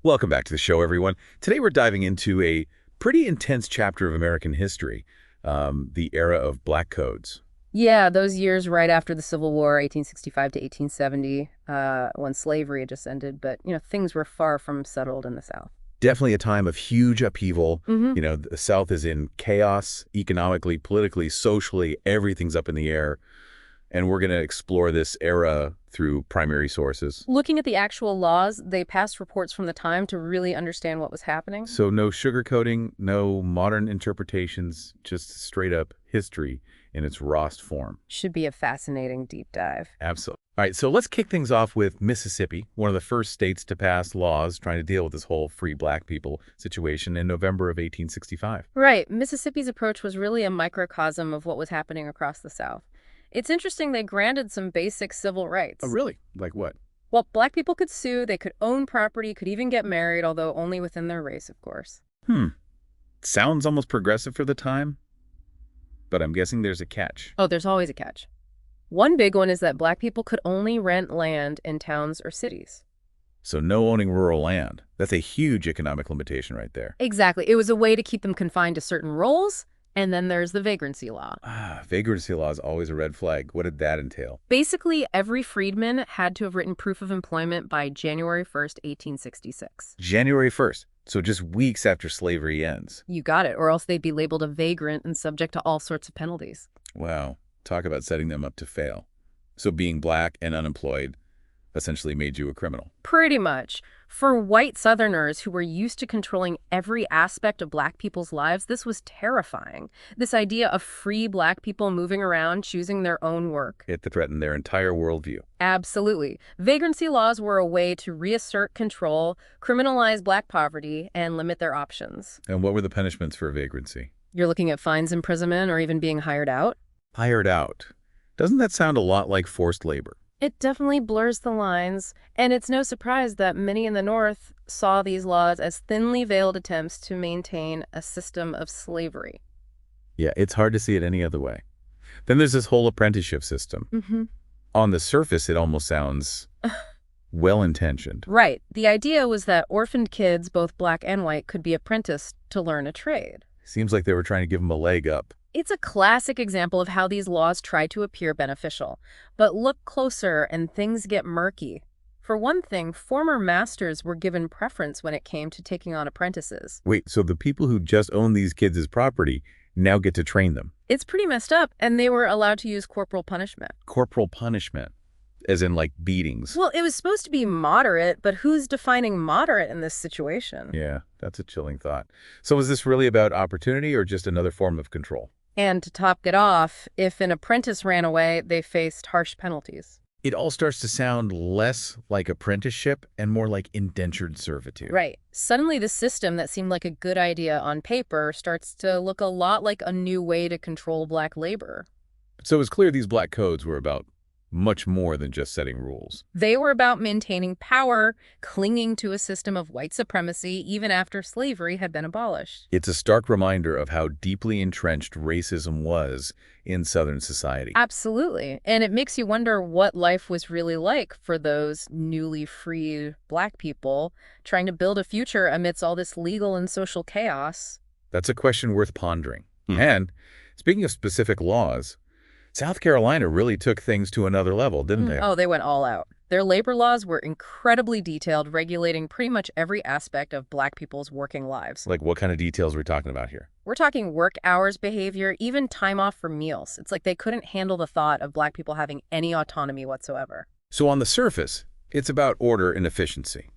Welcome back to the show, everyone. Today we're diving into a pretty intense chapter of American history, the era of black codes. Yeah, those years right after the Civil War, 1865 to 1870, when slavery had just ended, but, things were far from settled in the South. Definitely a time of huge upheaval. Hmm. The South is in chaos, economically, politically, socially, everything's up in the air. And we're going to explore this era through primary sources. Looking at the actual laws, they passed reports from the time to really understand what was happening. So no sugarcoating, no modern interpretations, just straight up history in its rawest form. Should be a fascinating deep dive. Absolutely. All right, so let's kick things off with Mississippi, one of the first states to pass laws trying to deal with this whole free black people situation in November of 1865. Right. Mississippi's approach was really a microcosm of what was happening across the South. It's interesting they granted some basic civil rights. Oh, really? Like what? Well, black people could sue, they could own property, could even get married, although only within their race, of course. Sounds almost progressive for the time, but I'm guessing there's a catch. Oh, there's always a catch. One big one is that black people could only rent land in towns or cities. So no owning rural land. That's a huge economic limitation right there. Exactly. It was a way to keep them confined to certain roles. And then there's the vagrancy law. Vagrancy law is always a red flag. What did that entail? Basically, every freedman had to have written proof of employment by January 1st, 1866. January 1st. So just weeks after slavery ends. You got it, or else they'd be labeled a vagrant and subject to all sorts of penalties. Wow. Talk about setting them up to fail. So being black and unemployed essentially made you a criminal. Pretty much. For white Southerners who were used to controlling every aspect of black people's lives, this was terrifying. This idea of free black people moving around, choosing their own work. It threatened their entire worldview. Absolutely. Vagrancy laws were a way to reassert control, criminalize black poverty, and limit their options. And what were the punishments for vagrancy? You're looking at fines, imprisonment, or even being hired out? Hired out. Doesn't that sound a lot like forced labor? It definitely blurs the lines, and it's no surprise that many in the North saw these laws as thinly veiled attempts to maintain a system of slavery. Yeah, it's hard to see it any other way. Then there's this whole apprenticeship system. On the surface, it almost sounds well-intentioned. Right. The idea was that orphaned kids, both black and white, could be apprenticed to learn a trade. Seems like they were trying to give them a leg up. It's a classic example of how these laws try to appear beneficial. But look closer and things get murky. For one thing, former masters were given preference when it came to taking on apprentices. Wait, so the people who just own these kids as property now get to train them? It's pretty messed up, and they were allowed to use corporal punishment. Corporal punishment, as in like beatings. Well, it was supposed to be moderate, but who's defining moderate in this situation? Yeah, that's a chilling thought. So was this really about opportunity or just another form of control? And to top it off, if an apprentice ran away, they faced harsh penalties. It all starts to sound less like apprenticeship and more like indentured servitude. Right. Suddenly, the system that seemed like a good idea on paper starts to look a lot like a new way to control black labor. So it's clear these black codes were about much more than just setting rules. They were about maintaining power, clinging to a system of white supremacy even after slavery had been abolished. It's a stark reminder of how deeply entrenched racism was in Southern society. Absolutely. And it makes you wonder what life was really like for those newly freed black people trying to build a future amidst all this legal and social chaos. That's a question worth pondering. And speaking of specific laws, South Carolina really took things to another level, didn't they? Oh, they went all out. Their labor laws were incredibly detailed, regulating pretty much every aspect of black people's working lives. Like what kind of details are we talking about here? We're talking work hours, behavior, even time off for meals. It's like they couldn't handle the thought of black people having any autonomy whatsoever. So on the surface, it's about order and efficiency.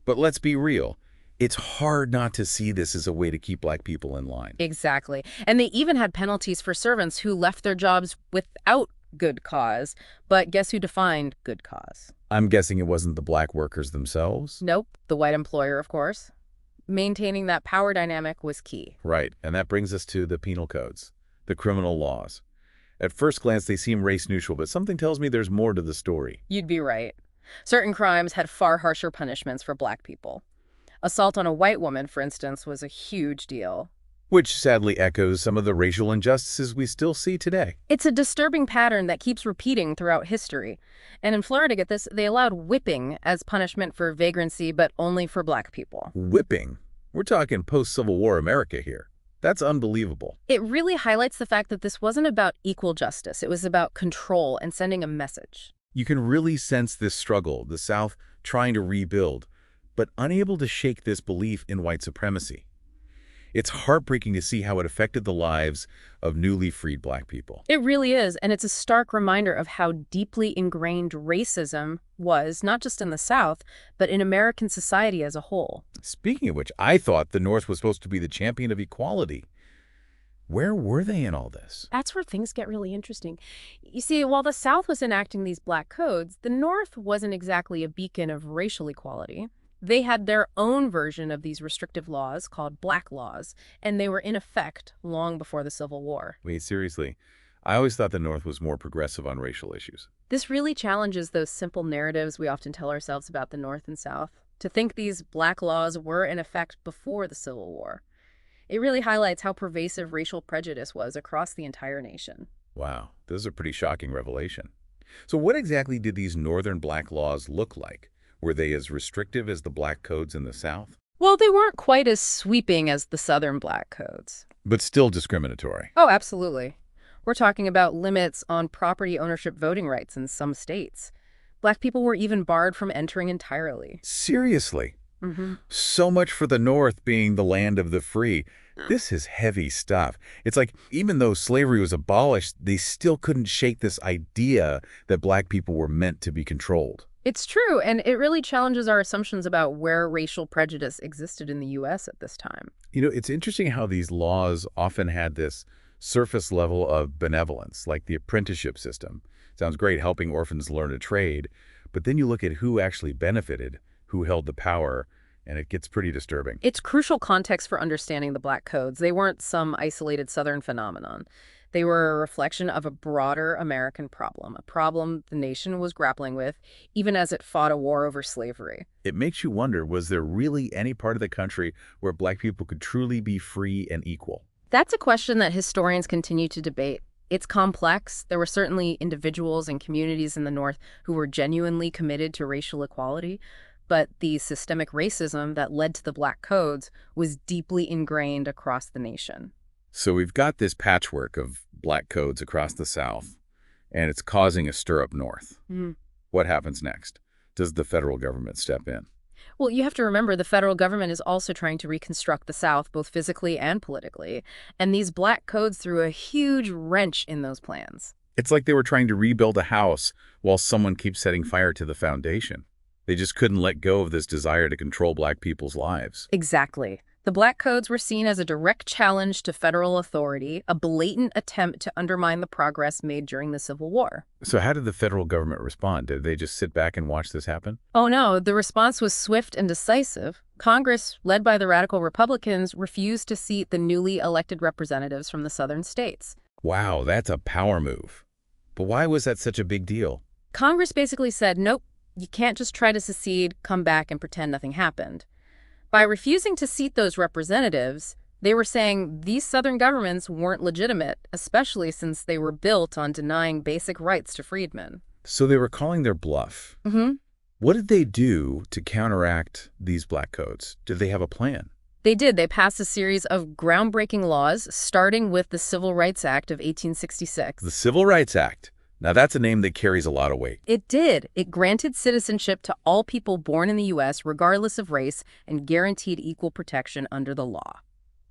But let's be real. It's hard not to see this as a way to keep black people in line. Exactly. And they even had penalties for servants who left their jobs without good cause. But guess who defined good cause? I'm guessing it wasn't the black workers themselves? Nope. The white employer, of course. Maintaining that power dynamic was key. Right. And that brings us to the penal codes, the criminal laws. At first glance, they seem race neutral, but something tells me there's more to the story. You'd be right. Certain crimes had far harsher punishments for black people. Assault on a white woman, for instance, was a huge deal. which sadly echoes some of the racial injustices we still see today. It's a disturbing pattern that keeps repeating throughout history. And in Florida, get this, they allowed whipping as punishment for vagrancy, but only for black people. Whipping. We're talking post-Civil War America here. That's unbelievable. It really highlights the fact that this wasn't about equal justice. It was about control and sending a message. You can really sense this struggle, the South trying to rebuild, but unable to shake this belief in white supremacy. It's heartbreaking to see how it affected the lives of newly freed black people. It really is, and it's a stark reminder of how deeply ingrained racism was, not just in the South, but in American society as a whole. Speaking of which, I thought the North was supposed to be the champion of equality. Where were they in all this? That's where things get really interesting. You see, while the South was enacting these black codes, the North wasn't exactly a beacon of racial equality. They had their own version of these restrictive laws called black laws, and they were in effect long before the Civil War. Wait, seriously? I always thought the North was more progressive on racial issues. This really challenges those simple narratives we often tell ourselves about the North and South. To think these black laws were in effect before the Civil War. It really highlights how pervasive racial prejudice was across the entire nation. Wow, this is a pretty shocking revelation. So what exactly did these Northern black laws look like? Were they as restrictive as the black codes in the South? Well, they weren't quite as sweeping as the Southern black codes. But still discriminatory. Oh, absolutely. We're talking about limits on property ownership voting rights in some states. Black people were even barred from entering entirely. Seriously? Mm-hmm. So much for the North being the land of the free. This is heavy stuff. It's like even though slavery was abolished, they still couldn't shake this idea that black people were meant to be controlled. It's true, and it really challenges our assumptions about where racial prejudice existed in the U.S. at this time. You know, it's interesting how these laws often had this surface level of benevolence, like the apprenticeship system. Sounds great, helping orphans learn a trade, but then you look at who actually benefited, who held the power, and it gets pretty disturbing. It's crucial context for understanding the black codes. They weren't some isolated Southern phenomenon. They were a reflection of a broader American problem, a problem the nation was grappling with, even as it fought a war over slavery. It makes you wonder, was there really any part of the country where black people could truly be free and equal? That's a question that historians continue to debate. It's complex. There were certainly individuals and communities in the North who were genuinely committed to racial equality, but the systemic racism that led to the black codes was deeply ingrained across the nation. So we've got this patchwork of black codes across the South, and it's causing a stir up north. What happens next? Does the federal government step in? Well, you have to remember the federal government is also trying to reconstruct the South, both physically and politically, and these black codes threw a huge wrench in those plans. It's like they were trying to rebuild a house while someone keeps setting fire to the foundation. They just couldn't let go of this desire to control black people's lives. Exactly. The black codes were seen as a direct challenge to federal authority, a blatant attempt to undermine the progress made during the Civil War. So how did the federal government respond? Did they just sit back and watch this happen? Oh no, the response was swift and decisive. Congress, led by the radical Republicans, refused to seat the newly elected representatives from the southern states. Wow, that's a power move. But why was that such a big deal? Congress basically said, nope, you can't just try to secede, come back, and pretend nothing happened. By refusing to seat those representatives, they were saying these Southern governments weren't legitimate, especially since they were built on denying basic rights to freedmen. So they were calling their bluff. What did they do to counteract these black codes? Did they have a plan? They did. They passed a series of groundbreaking laws, starting with the Civil Rights Act of 1866. The Civil Rights Act. Now that's a name that carries a lot of weight. It did. It granted citizenship to all people born in the U.S., regardless of race, and guaranteed equal protection under the law.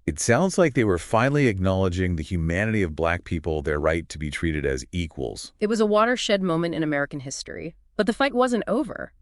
It sounds like they were finally acknowledging the humanity of black people, their right to be treated as equals. It was a watershed moment in American history, but the fight wasn't over.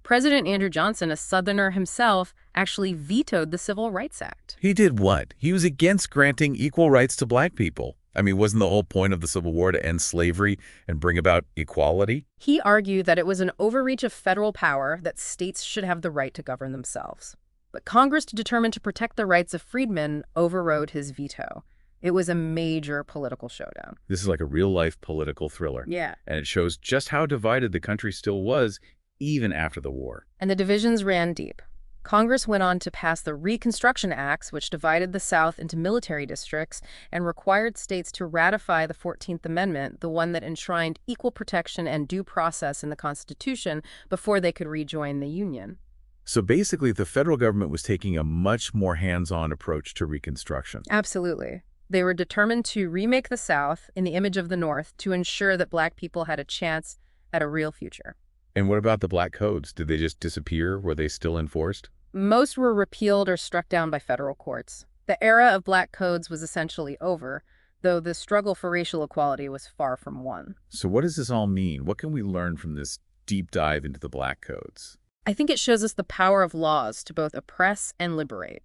President Andrew Johnson, a Southerner himself, actually vetoed the Civil Rights Act. He did what? He was against granting equal rights to black people. I mean, wasn't the whole point of the Civil War to end slavery and bring about equality? He argued that it was an overreach of federal power, that states should have the right to govern themselves. But Congress, determined to protect the rights of freedmen, overrode his veto. It was a major political showdown. This is like a real-life political thriller. Yeah. And it shows just how divided the country still was, even after the war. And the divisions ran deep. Congress went on to pass the Reconstruction Acts, which divided the South into military districts and required states to ratify the 14th Amendment, the one that enshrined equal protection and due process in the Constitution, before they could rejoin the Union. So basically, the federal government was taking a much more hands-on approach to Reconstruction. Absolutely. They were determined to remake the South in the image of the North to ensure that Black people had a chance at a real future. And what about the Black Codes? Did they just disappear? Were they still enforced? Most were repealed or struck down by federal courts. The era of Black codes was essentially over, though the struggle for racial equality was far from won. So what does this all mean? What can we learn from this deep dive into the Black Codes? I think it shows us the power of laws to both oppress and liberate.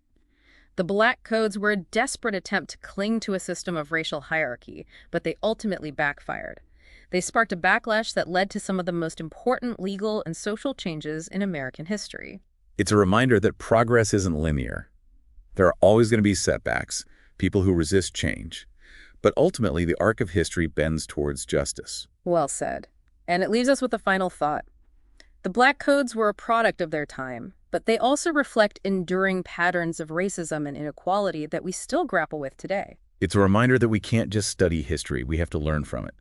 The Black codes were a desperate attempt to cling to a system of racial hierarchy, but they ultimately backfired. They sparked a backlash that led to some of the most important legal and social changes in American history. It's a reminder that progress isn't linear. There are always going to be setbacks, people who resist change. But ultimately, the arc of history bends towards justice. Well said. And it leaves us with a final thought. The Black codes were a product of their time, but they also reflect enduring patterns of racism and inequality that we still grapple with today. It's a reminder that we can't just study history. We have to learn from it.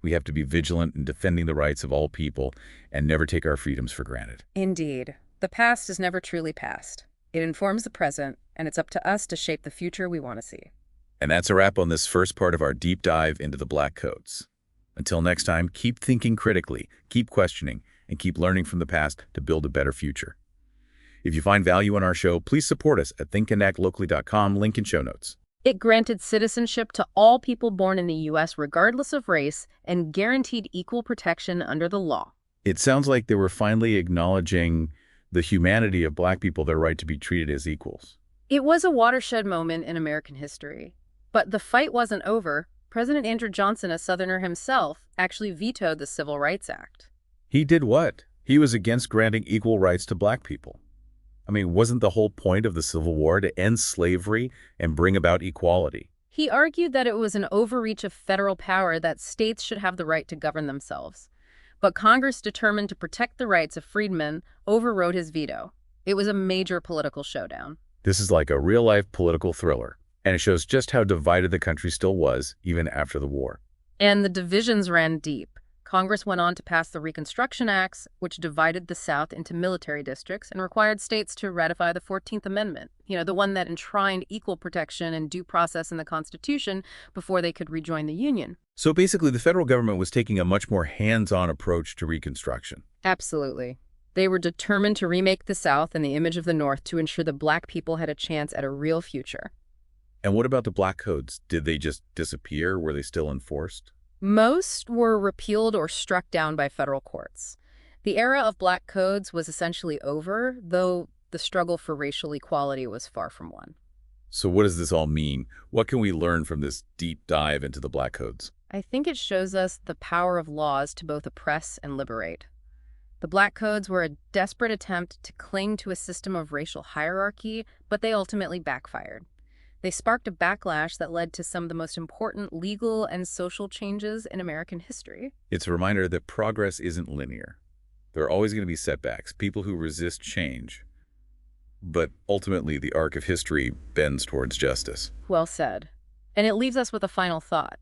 We have to be vigilant in defending the rights of all people and never take our freedoms for granted. Indeed. The past is never truly past. It informs the present, and it's up to us to shape the future we want to see. And that's a wrap on this first part of our deep dive into the Black Codes. Until next time, keep thinking critically, keep questioning, and keep learning from the past to build a better future. If you find value in our show, please support us at thinkenactlocally.com, link in show notes. It granted citizenship to all people born in the U.S. regardless of race and guaranteed equal protection under the law. It sounds like they were finally acknowledging the humanity of Black people, their right to be treated as equals. It was a watershed moment in American history. But the fight wasn't over. President Andrew Johnson, a Southerner himself, actually vetoed the Civil Rights Act. He did what? He was against granting equal rights to Black people. I mean, wasn't the whole point of the Civil War to end slavery and bring about equality? He argued that it was an overreach of federal power that states should have the right to govern themselves. But Congress, determined to protect the rights of freedmen, overrode his veto. It was a major political showdown. This is like a real-life political thriller, and it shows just how divided the country still was, even after the war. And the divisions ran deep. Congress went on to pass the Reconstruction Acts, which divided the South into military districts and required states to ratify the 14th Amendment, the one that enshrined equal protection and due process in the Constitution before they could rejoin the Union. So basically, the federal government was taking a much more hands-on approach to Reconstruction. Absolutely. They were determined to remake the South in the image of the North to ensure that Black people had a chance at a real future. And what about the Black Codes? Did they just disappear? Were they still enforced? Most were repealed or struck down by federal courts. The era of Black codes was essentially over, though the struggle for racial equality was far from won. So what does this all mean? What can we learn from this deep dive into the Black Codes? I think it shows us the power of laws to both oppress and liberate. The Black codes were a desperate attempt to cling to a system of racial hierarchy, but they ultimately backfired. They sparked a backlash that led to some of the most important legal and social changes in American history. It's a reminder that progress isn't linear. There are always going to be setbacks, people who resist change. But ultimately, the arc of history bends towards justice. Well said. And it leaves us with a final thought.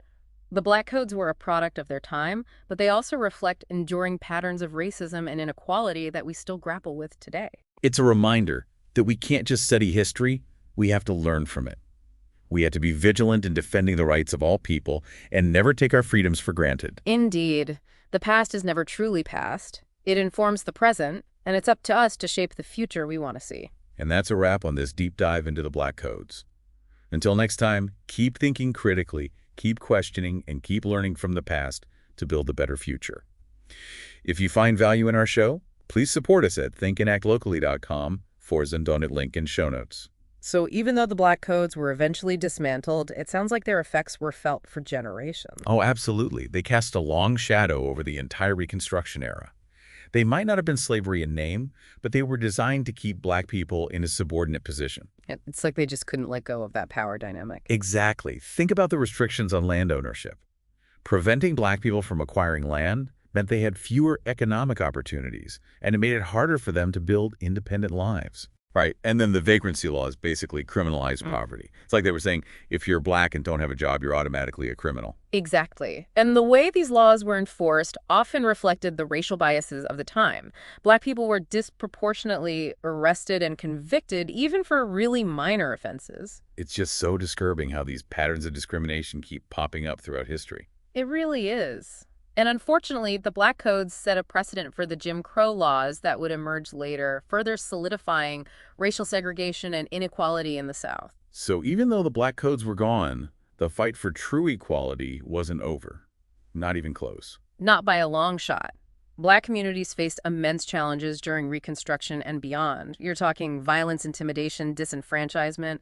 The Black codes were a product of their time, but they also reflect enduring patterns of racism and inequality that we still grapple with today. It's a reminder that we can't just study history, we have to learn from it. We have to be vigilant in defending the rights of all people and never take our freedoms for granted. Indeed. The past is never truly past. It informs the present, and it's up to us to shape the future we want to see. And that's a wrap on this deep dive into the Black Codes. Until next time, keep thinking critically, keep questioning, and keep learning from the past to build a better future. If you find value in our show, please support us at thinkenactlocally.com, link in show notes. So even though the Black codes were eventually dismantled, it sounds like their effects were felt for generations. Oh, absolutely. They cast a long shadow over the entire Reconstruction era. They might not have been slavery in name, but they were designed to keep Black people in a subordinate position. It's like they just couldn't let go of that power dynamic. Exactly. Think about the restrictions on land ownership. Preventing Black people from acquiring land meant they had fewer economic opportunities, and it made it harder for them to build independent lives. Right. And then the vagrancy laws basically criminalize poverty. It's like they were saying, if you're black and don't have a job, you're automatically a criminal. Exactly. And the way these laws were enforced often reflected the racial biases of the time. Black people were disproportionately arrested and convicted even for really minor offenses. It's just so disturbing how these patterns of discrimination keep popping up throughout history. It really is. And unfortunately, the Black Codes set a precedent for the Jim Crow laws that would emerge later, further solidifying racial segregation and inequality in the South. So even though the black codes were gone, the fight for true equality wasn't over. Not even close. Not by a long shot. Black communities faced immense challenges during Reconstruction and beyond. You're talking violence, intimidation, disenfranchisement.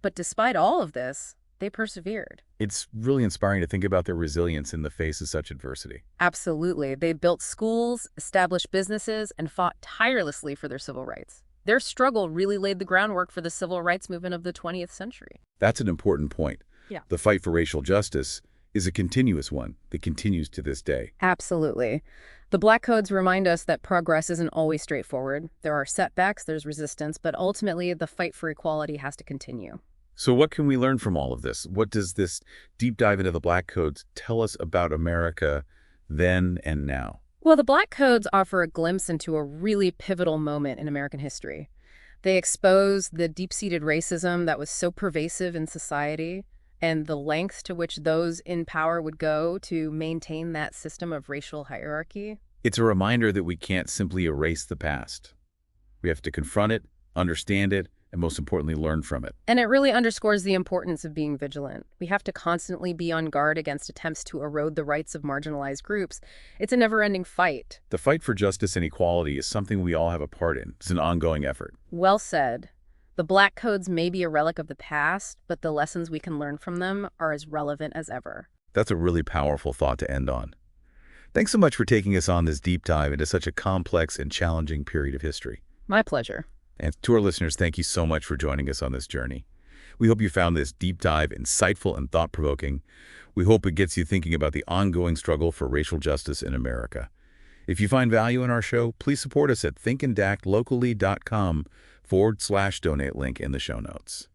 But despite all of this, they persevered. It's really inspiring to think about their resilience in the face of such adversity. Absolutely. They built schools, established businesses, and fought tirelessly for their civil rights. Their struggle really laid the groundwork for the civil rights movement of the 20th century. That's an important point. Yeah. The fight for racial justice is a continuous one that continues to this day. Absolutely. The Black Codes remind us that progress isn't always straightforward. There are setbacks, there's resistance, but ultimately the fight for equality has to continue. So what can we learn from all of this? What does this deep dive into the black codes tell us about America then and now? Well, the Black Codes offer a glimpse into a really pivotal moment in American history. They expose the deep-seated racism that was so pervasive in society and the lengths to which those in power would go to maintain that system of racial hierarchy. It's a reminder that we can't simply erase the past. We have to confront it, understand it, and most importantly, learn from it. And it really underscores the importance of being vigilant. We have to constantly be on guard against attempts to erode the rights of marginalized groups. It's a never-ending fight. The fight for justice and equality is something we all have a part in. It's an ongoing effort. Well said. The Black Codes may be a relic of the past, but the lessons we can learn from them are as relevant as ever. That's a really powerful thought to end on. Thanks so much for taking us on this deep dive into such a complex and challenging period of history. My pleasure. And to our listeners, thank you so much for joining us on this journey. We hope you found this deep dive insightful and thought-provoking. We hope it gets you thinking about the ongoing struggle for racial justice in America. If you find value in our show, please support us at thinkandactlocally.com/donate link in the show notes.